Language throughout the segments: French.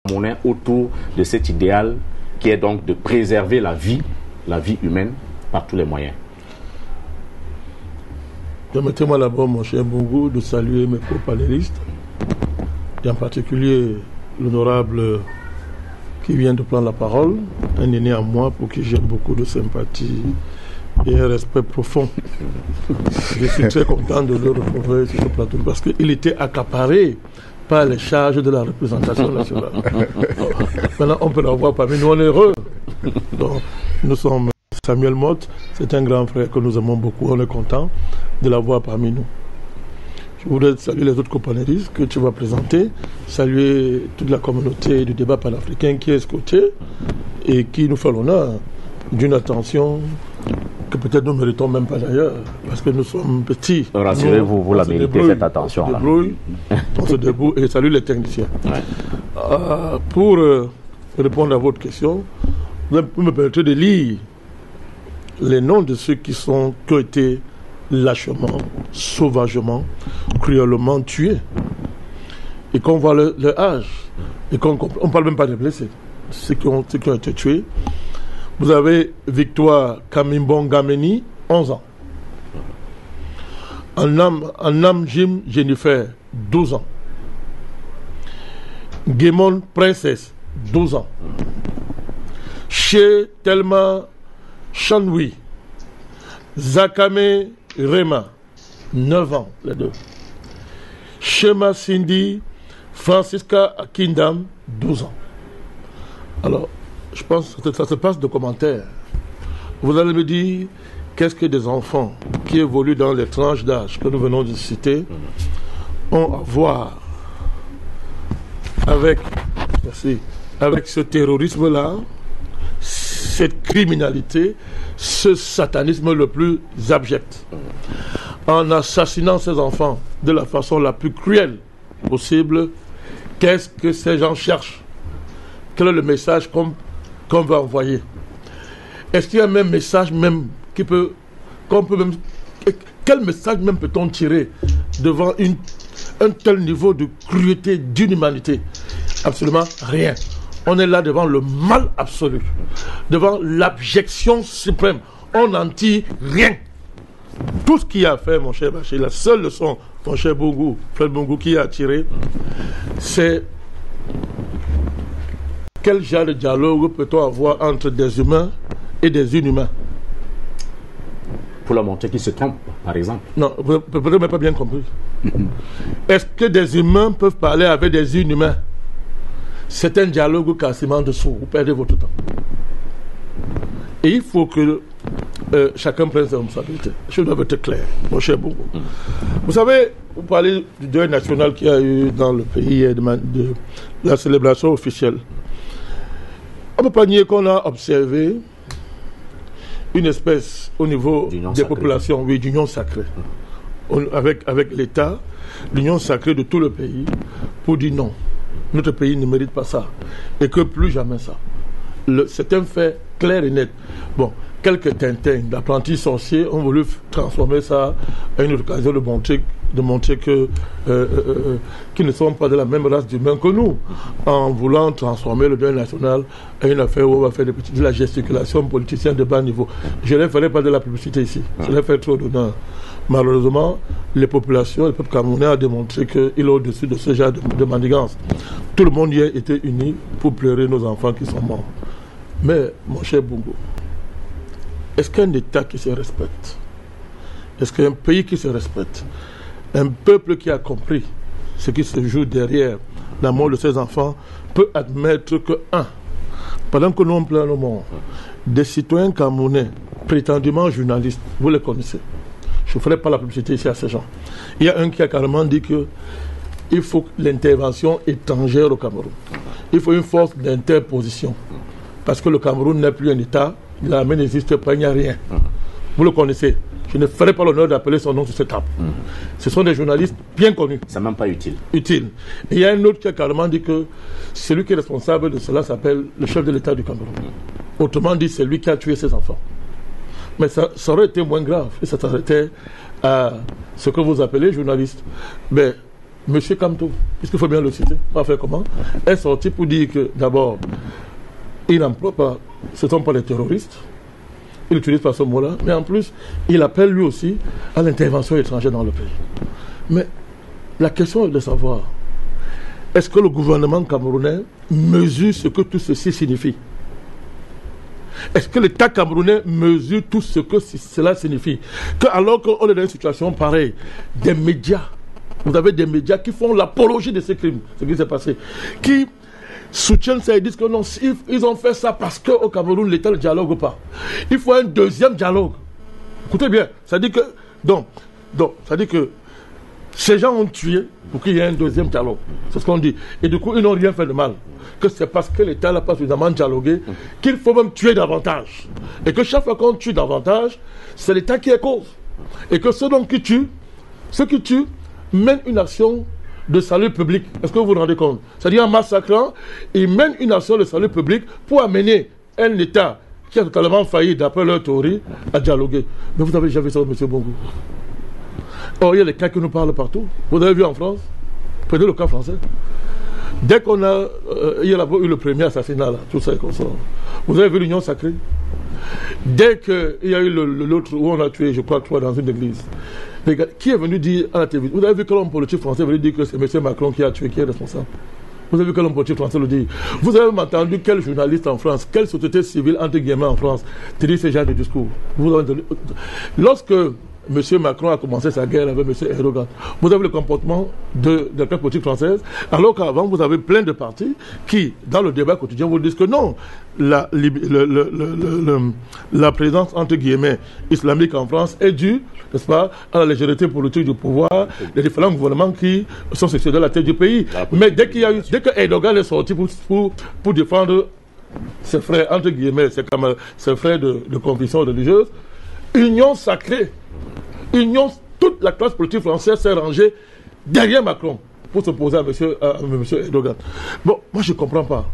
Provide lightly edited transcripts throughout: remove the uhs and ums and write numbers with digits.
Camerounais autour de cet idéal qui est donc de préserver la vie humaine par tous les moyens. Permettez-moi d'abord, mon cher Bongo, de saluer mes co-panélistes, et en particulier l'honorable qui vient de prendre la parole, un aîné à moi pour qui j'ai beaucoup de sympathie et un respect profond. Je suis très content de le retrouver sur ce plateau parce qu'il était accaparé par les charges de la représentation nationale. Maintenant, on peut l'avoir parmi nous, on est heureux. Donc, nous sommes Samuel Motte, c'est un grand frère que nous aimons beaucoup, on est content de l'avoir parmi nous. Je voudrais saluer les autres copanélistes que tu vas présenter, saluer toute la communauté du débat panafricain qui est escortée et qui nous fait l'honneur d'une attention que peut-être nous ne méritons même pas d'ailleurs, parce que nous sommes petits. Rassurez-vous, vous la méritez cette attention. On se débrouille et salue les techniciens. Ouais. Pour répondre à votre question, vous me permettez de lire les noms de ceux qui ont été lâchement, sauvagement, cruellement tués. Et qu'on voit leur âge. Et qu'on ne parle même pas des blessés. Ceux qui ont été tués. Vous avez Victoire Kamimbon Gameni, 11 ans. Annam Jim Jennifer, 12 ans. Guémon Princess, 12 ans. Chez Telma Chanwi, Zakame Rema, 9 ans, les deux. Shema Cindy, Francisca Akindam, 12 ans. Alors, je pense que ça se passe de commentaires. Vous allez me dire, qu'est-ce que des enfants qui évoluent dans les tranches d'âge que nous venons de citer ont à voir avec ce terrorisme-là, cette criminalité, ce satanisme le plus abject. En assassinant ces enfants de la façon la plus cruelle possible, qu'est-ce que ces gens cherchent? Quel est le message qu'on veut envoyer? Est-ce qu'il y a un même message même quel message même peut-on tirer devant un tel niveau de cruauté, d'inhumanité? Absolument rien. On est là devant le mal absolu, devant l'abjection suprême. On n'en tire rien. Tout ce qu'il y a à faire, mon cher Bachir, la seule leçon, mon cher Bongo, frère Bongo, qui a tiré, c'est quel genre de dialogue peut-on avoir entre des humains et des inhumains? Pour leur montrer qu'ils se trompent, par exemple. Non, vous n'avez pas bien compris. Est-ce que des humains peuvent parler avec des inhumains? C'est un dialogue quasiment dessous. Vous perdez votre temps. Et il faut que chacun prenne ses responsabilités. Je dois être clair, mon cher Bongo. Vous savez, vous parlez du deuil national qu'il y a eu dans le pays et de la célébration officielle. On ne peut pas nier qu'on a observé une espèce au niveau des populations, oui, d'union sacrée. Avec l'État, l'union sacrée de tout le pays, pour dire non. Notre pays ne mérite pas ça. Et que plus jamais ça. C'est un fait clair et net. Bon, quelques tintins d'apprentis sorciers ont voulu transformer ça à une occasion de montrer qu'ils ne sont pas de la même race d'humains que nous, en voulant transformer le deuil national à une affaire où on va faire de la gesticulation politicienne de bas niveau. Je ne ferai pas de la publicité ici. Je vais faire trop d'honneur. Malheureusement, les populations, le peuple camerounais a démontré qu'il est au-dessus de ce genre de manigance. Tout le monde y a été uni pour pleurer nos enfants qui sont morts. Mais, mon cher Bongo, est-ce qu'un État qui se respecte, est-ce qu'un pays qui se respecte, un peuple qui a compris ce qui se joue derrière la mort de ses enfants, peut admettre que, pendant que nous on pleure le monde, des citoyens camerounais, prétendument journalistes, vous les connaissez, je ne ferai pas la publicité ici à ces gens. Il y a un qui a carrément dit qu'il faut l'intervention étrangère au Cameroun. Il faut une force d'interposition. Parce que le Cameroun n'est plus un État, l'armée n'existe pas, il n'y a rien. Vous le connaissez. Je ne ferai pas l'honneur d'appeler son nom sur cette table. Ce sont des journalistes bien connus. C'est même pas utile. Et il y a un autre qui a carrément dit que celui qui est responsable de cela s'appelle le chef de l'État du Cameroun. Autrement dit, c'est lui qui a tué ses enfants. Mais ça aurait été moins grave et ça s'arrêtait à ce que vous appelez journaliste. Mais M. Kamto, puisqu'il faut bien le citer, on va faire comment, est sorti pour dire que d'abord, il n'emploie pas, ce ne sont pas les terroristes, il n'utilise pas ce mot-là, mais en plus, il appelle lui aussi à l'intervention étrangère dans le pays. Mais la question est de savoir, est-ce que le gouvernement camerounais mesure ce que tout ceci signifie? Est-ce que l'État camerounais mesure tout ce que cela signifie? Que alors qu'on est dans une situation pareille, des médias, vous avez des médias qui font l'apologie de ces crimes, ce qui s'est passé, qui soutiennent ça et disent que non, ils ont fait ça parce qu'au Cameroun, l'État ne dialogue pas. Il faut un deuxième dialogue. Écoutez bien, ça dit que, ça dit que ces gens ont tué pour qu'il y ait un deuxième dialogue. C'est ce qu'on dit. Et du coup, ils n'ont rien fait de mal. Que c'est parce que l'État n'a pas suffisamment dialogué qu'il faut même tuer davantage. Et que chaque fois qu'on tue davantage, c'est l'État qui est cause. Et que ceux qui tuent, mènent une action de salut public. Est-ce que vous vous rendez compte? C'est-à-dire en massacrant, ils mènent une action de salut public pour amener un État qui a totalement failli, d'après leur théorie, à dialoguer. Mais vous avez déjà vu ça, M. Bongo. Or, il y a les cas qui nous parlent partout. Vous avez vu en France? Prenez le cas français. Dès qu'on a... il y a eu le premier assassinat, là, tout ça est comme ça. Vous avez vu l'Union sacrée? Dès qu'il y a eu l'autre où on a tué, je crois, 3 dans une église. Qui est venu dire à la télévision? Vous avez vu que l'homme politique français est venu dire que c'est M. Macron qui a tué, qui est responsable? Vous avez vu que l'homme politique français le dit? Vous avez même entendu quel journaliste en France, quelle société civile, entre guillemets, en France, te dit ce genre de discours? Lorsque M. Macron a commencé sa guerre avec M. Erdogan, vous avez le comportement de la classe politique française, alors qu'avant, vous avez plein de partis qui, dans le débat quotidien, vous disent que non, la présidence, entre guillemets, islamique en France est due, n'est-ce pas, à la légèreté politique du pouvoir, des différents gouvernements qui sont succédés à la tête du pays. Mais dès que Erdogan est sorti pour défendre ses frères, entre guillemets, ses frères de confession religieuse, union sacrée, toute la classe politique française s'est rangée derrière Macron pour s'opposer à M. Erdogan. Bon, moi je ne comprends pas.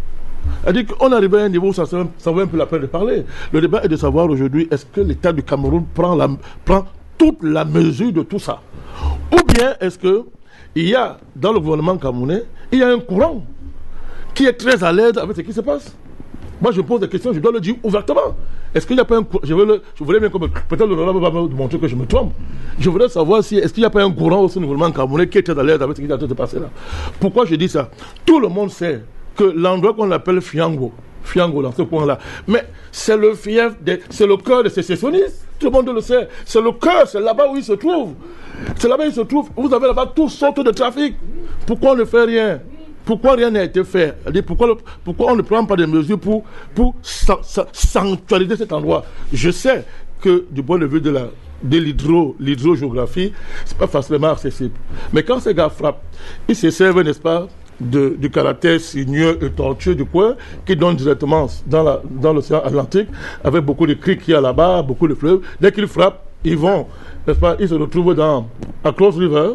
C'est-à-dire qu'on arrive à un niveau où ça vaut un peu la peine de parler. Le débat est de savoir aujourd'hui, est-ce que l'État du Cameroun prend toute la mesure de tout ça? Ou bien est-ce qu'il y a, dans le gouvernement camerounais, il y a un courant qui est très à l'aise avec ce qui se passe? Moi, je pose des questions, je dois le dire ouvertement. Est-ce qu'il n'y a pas un courant? Je voulais bien que peut-être l'honorable va me montrer que je me trompe. Je voudrais savoir si est-ce qu'il n'y a pas un courant au sein du gouvernement camerounais qui est très à l'aise avec ce qui est en train de passer là. Pourquoi je dis ça? Tout le monde sait que l'endroit qu'on appelle Fiango dans ce point-là, mais c'est le fief, c'est le cœur des sécessionnistes. Tout le monde le sait. C'est le cœur, c'est là-bas où il se trouve. C'est là-bas où il se trouve. Vous avez là-bas toutes sortes de trafic. Pourquoi on ne fait rien? Pourquoi rien n'a été fait? Pourquoi on ne prend pas des mesures pour sanctuariser cet endroit? Je sais que du point de vue de l'hydrogéographie, c'est pas facilement accessible. Mais quand ces gars frappent, ils se servent, n'est-ce pas, du caractère sinueux et tortueux du coin qui donne directement dans l'océan Atlantique, avec beaucoup de criques qu'il y a là-bas, beaucoup de fleuves. Dès qu'ils frappent, ils vont, n'est-ce pas, ils se retrouvent à Cross River,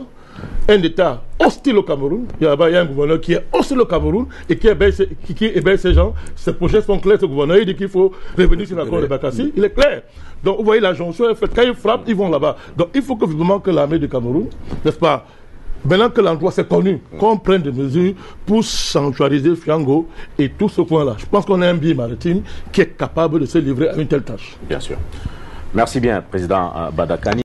un État hostile au Cameroun. Il y a un gouverneur qui est hostile au Cameroun et qui héberge ces gens. Ses projets sont clairs, ce gouverneur. Il dit qu'il faut revenir sur l'accord de Bakassi. Il est clair. Donc, vous voyez, la jonction est faite. Quand ils frappent, ils vont là-bas. Donc, il faut que, évidemment, que l'armée du Cameroun, n'est-ce pas, maintenant que l'endroit c'est connu, qu'on prenne des mesures pour sanctuariser Fiango et tout ce point-là. Je pense qu'on a un billet maritime qui est capable de se livrer à une telle tâche. Bien sûr. Merci bien, Président Badakani.